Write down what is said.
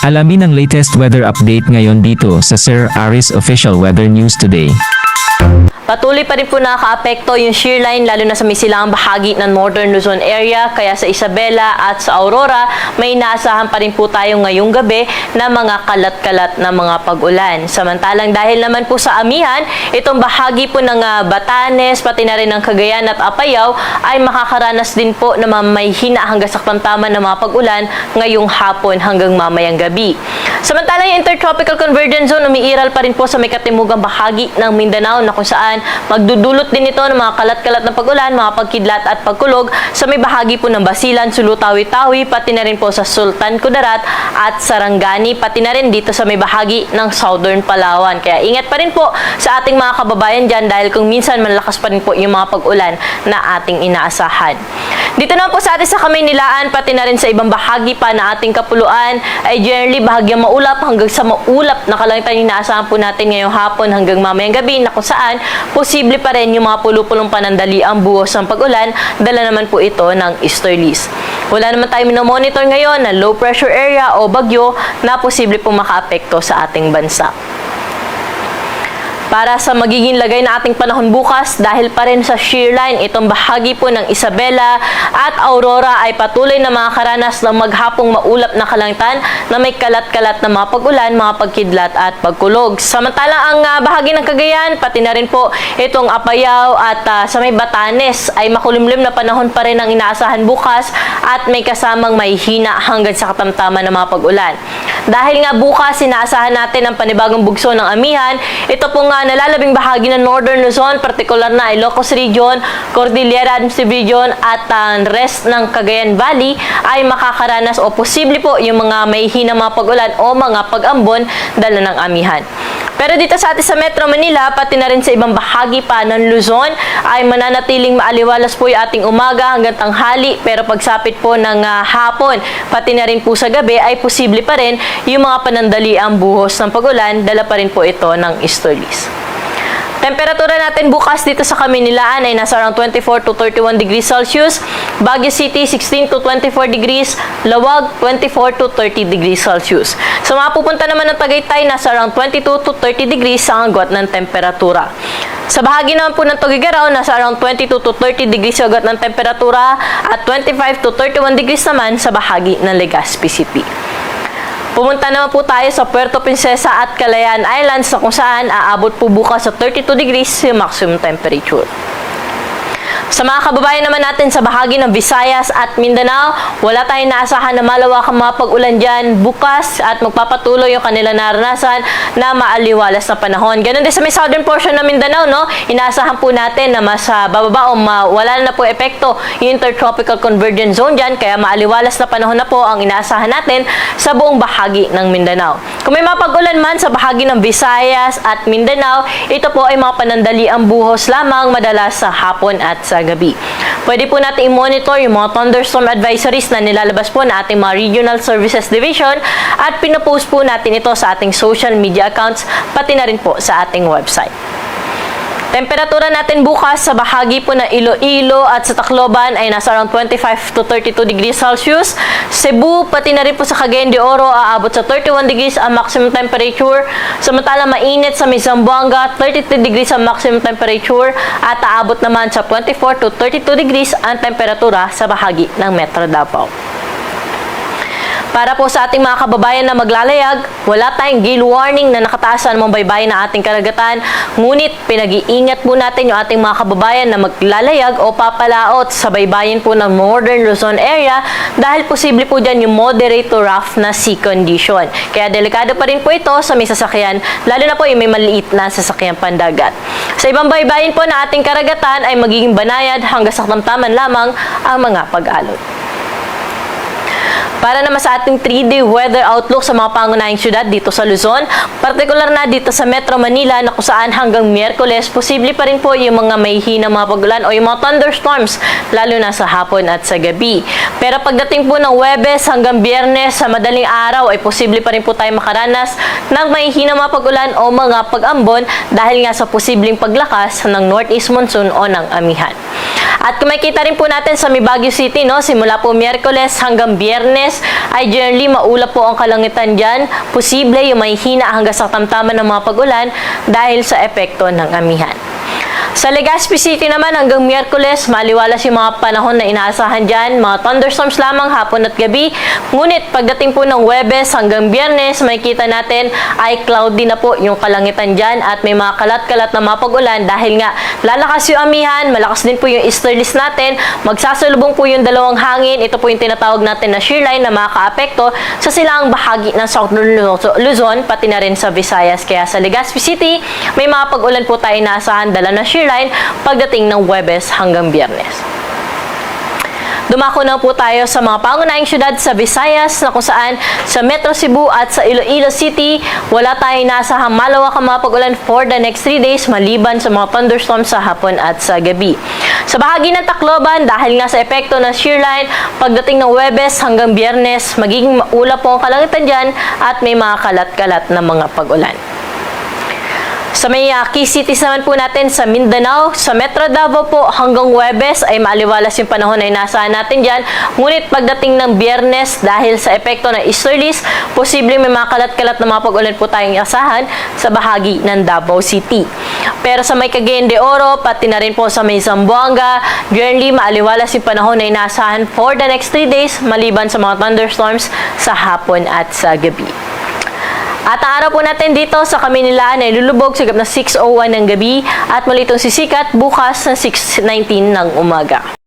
Alamin ang latest weather update ngayon dito sa Sir Aris Official Weather News Today. Patuloy pa rin po nakaka-apekto yung shear line lalo na sa may silangang bahagi ng Northern Luzon area, kaya sa Isabela at sa Aurora may inaasahan pa rin po tayo ngayong gabi na mga kalat-kalat na mga pag-ulan. Samantalang dahil naman po sa amihan, itong bahagi po ng Batanes, pati na rin ng Cagayan at Apayao ay makakaranas din po na may hina hanggang sa tamtaman ng mga pag-ulan ngayong hapon hanggang mamayang gabi. Samantalang yung Intertropical Convergence Zone umiiral pa rin po sa may katimugang bahagi ng Mindanao na kung saan magdudulot din ito ng mga kalat-kalat na pag-ulan, mga pagkidlat at pagkulog sa may bahagi po ng Basilan, Sulu, Tawi-Tawi, pati na rin po sa Sultan Kudarat at Sarangani, pati na rin dito sa may bahagi ng Southern Palawan. Kaya ingat pa rin po sa ating mga kababayan dyan dahil kung minsan malakas pa rin po yung mga pag-ulan na ating inaasahan. Dito naman po sa atin sa Kamaynilaan, pati na rin sa ibang bahagi pa na ating kapuluan ay generally bahagyang maulap hanggang sa maulap na kalangitan yung inaasahan po natin ngayong hapon hanggang mamayang gabi na kung saan posible pa rin yung mga pulupulong panandali ang buhos ng pag-ulan, dala naman po ito ng easterlies. Wala naman tayo minomonitor ngayon na low pressure area o bagyo na posible po makaapekto sa ating bansa. Para sa magiging lagay na ating panahon bukas, dahil pa rin sa shear line, itong bahagi po ng Isabela at Aurora ay patuloy na makakaranas ng maghapong maulap na kalangitan na may kalat-kalat na mga pag-ulan, mga pagkidlat at pagkulog. Samantalang ang bahagi ng Cagayan, pati na rin po itong Apayao at sa may Batanes ay makulimlim na panahon pa rin ang inaasahan bukas at may kasamang may hina hanggang sa katamtaman ng mga pag-ulan. Dahil nga bukas, inaasahan natin ang panibagong bugso ng amihan, ito po nga nalalabing bahagi ng Northern Luzon, partikular na Ilocos Region, Cordillera Administrative Region at rest ng Cagayan Valley ay makakaranas o posible po yung mga may hinang mga pag-ulan o mga pag-ambon dala ng amihan. Pero dito sa atin sa Metro Manila, pati na rin sa ibang bahagi pa ng Luzon, ay mananatiling maaliwalas po yung ating umaga hanggang tanghali. Pero pagsapit po ng hapon, pati na rin po sa gabi, ay posible pa rin yung mga panandaliang buhos ng pag-ulan, dala pa rin po ito ng easterlies. Temperatura natin bukas dito sa Kamaynilaan ay nasa around 24 to 31 degrees Celsius. Baguio City, 16 to 24 degrees. Lawag, 24 to 30 degrees Celsius. Sa mga pupunta naman ng Tagaytay, nasa around 22 to 30 degrees ang agwat ng temperatura. Sa bahagi naman po ng Tuguegarao, nasa around 22 to 30 degrees ang agwat ng temperatura at 25 to 31 degrees naman sa bahagi ng Legazpi City. Pumunta naman po tayo sa Puerto Princesa at Calayan Islands na kung saan aabot po bukas sa 32 degrees yung maximum temperature. Sa mga kababayan naman natin sa bahagi ng Visayas at Mindanao, wala tayong naasahan na malawakang mga pag-ulan dyan bukas at magpapatuloy yung kanila naranasan na maaliwalas na panahon. Ganun din sa may southern portion ng Mindanao, no? Inaasahan po natin na mas bababa o wala na po epekto yung Intertropical Convergence Zone dyan, kaya maaliwalas na panahon na po ang inaasahan natin sa buong bahagi ng Mindanao. Kung may mga pag-ulan man sa bahagi ng Visayas at Mindanao, ito po ay mga panandaliang buhos lamang madalas sa hapon at sa gabi. Pwede po natin i-monitor yung mga thunderstorm advisories na nilalabas po na ating mga Regional Services Division at pinapost po natin ito sa ating social media accounts pati na rin po sa ating website. Temperatura natin bukas sa bahagi po ng Iloilo at sa Tacloban ay nasa around 25 to 32 degrees Celsius. Cebu, pati na rin po sa Cagayan de Oro, aabot sa 31 degrees ang maximum temperature. Samantalang mainit sa may Zamboanga, 33 degrees ang maximum temperature at aabot naman sa 24 to 32 degrees ang temperatura sa bahagi ng Metro Davao. Para po sa ating mga kababayan na maglalayag, wala tayong gale warning na nakataas sa anumang baybayin na ating karagatan. Ngunit pinag-iingat po natin yung ating mga kababayan na maglalayag o papalaot sa baybayin po ng Northern Luzon area dahil posible po dyan yung moderate to rough na sea condition. Kaya delikado pa rin po ito sa may sasakyan, lalo na po yung may maliit na sasakyan pandagat. Sa ibang baybayin po na ating karagatan ay magiging banayad hanggang sa katamtaman lamang ang mga pag-alon. Para naman sa ating 3-day weather outlook sa mga pangunahing syudad dito sa Luzon, partikular na dito sa Metro Manila na kung saan hanggang Miyerkules, posible pa rin po yung mga may hinang mga pag-ulan o yung mga thunderstorms, lalo na sa hapon at sa gabi. Pero pagdating po ng Huwebes hanggang Biyernes sa madaling araw, ay posible pa rin po tayo makaranas ng may hinang mga pag-ulan o mga pag-ambon dahil nga sa posibleng paglakas ng northeast monsoon o ng amihan. At kung makikita rin po natin sa Baguio City, no, simula po Miyerkules hanggang Biyernes, Biyernes ay generally maulap po ang kalangitan dyan. Posible yung may hina hanggang sa tamtaman ng mga pag-ulan dahil sa epekto ng amihan. Sa Legazpi City naman hanggang Miyerkules, maliwalas yung mga panahon na inaasahan dyan. Mga thunderstorms lamang hapon at gabi. Ngunit pagdating po ng Huwebes hanggang Biyernes, makikita natin ay cloudy na po yung kalangitan dyan at may mga kalat-kalat na mga pag-ulan dahil nga lalakas yung amihan, malakas din po yung easterlies natin, magsasalubong po yung dalawang hangin. Ito po yung tinatawag natin na shear line na makakaapekto sa silang bahagi ng Southern Luzon, pati na rin sa Visayas. Kaya sa Legazpi City, may mga pag-ulan po tayo inaasahan dala na shear line pagdating ng Huwebes hanggang Biyernes. Dumako na po tayo sa mga pangunahing syudad sa Visayas na kung saan sa Metro Cebu at sa Iloilo City, wala tayong nasahang malawakang mga pag-ulan for the next 3 days maliban sa mga thunderstorms sa hapon at sa gabi. Sa bahagi ng Tacloban, dahil nga sa epekto ng shear line, pagdating ng Huwebes hanggang Biyernes, magiging maulap po ang kalangitan dyan at may mga kalat-kalat na mga pag-ulan. Sa may key cities naman po natin sa Mindanao, sa Metro Davao po hanggang Huwebes ay maaliwalas yung panahon na inaasahan natin dyan. Ngunit pagdating ng Biyernes dahil sa epekto ng easterlies, posible may mga kalat-kalat na mga pag-ulan po tayong asahan sa bahagi ng Davao City. Pero sa may Cagayan de Oro, pati na rin po sa may Zamboanga, generally maaliwalas yung panahon na inaasahan for the next 3 days maliban sa mga thunderstorms sa hapon at sa gabi. At ang araw po natin dito sa Kamaynilaan ay lulubog sa gab na 6:01 ng gabi at muli itong sisikat bukas sa 6:19 ng umaga.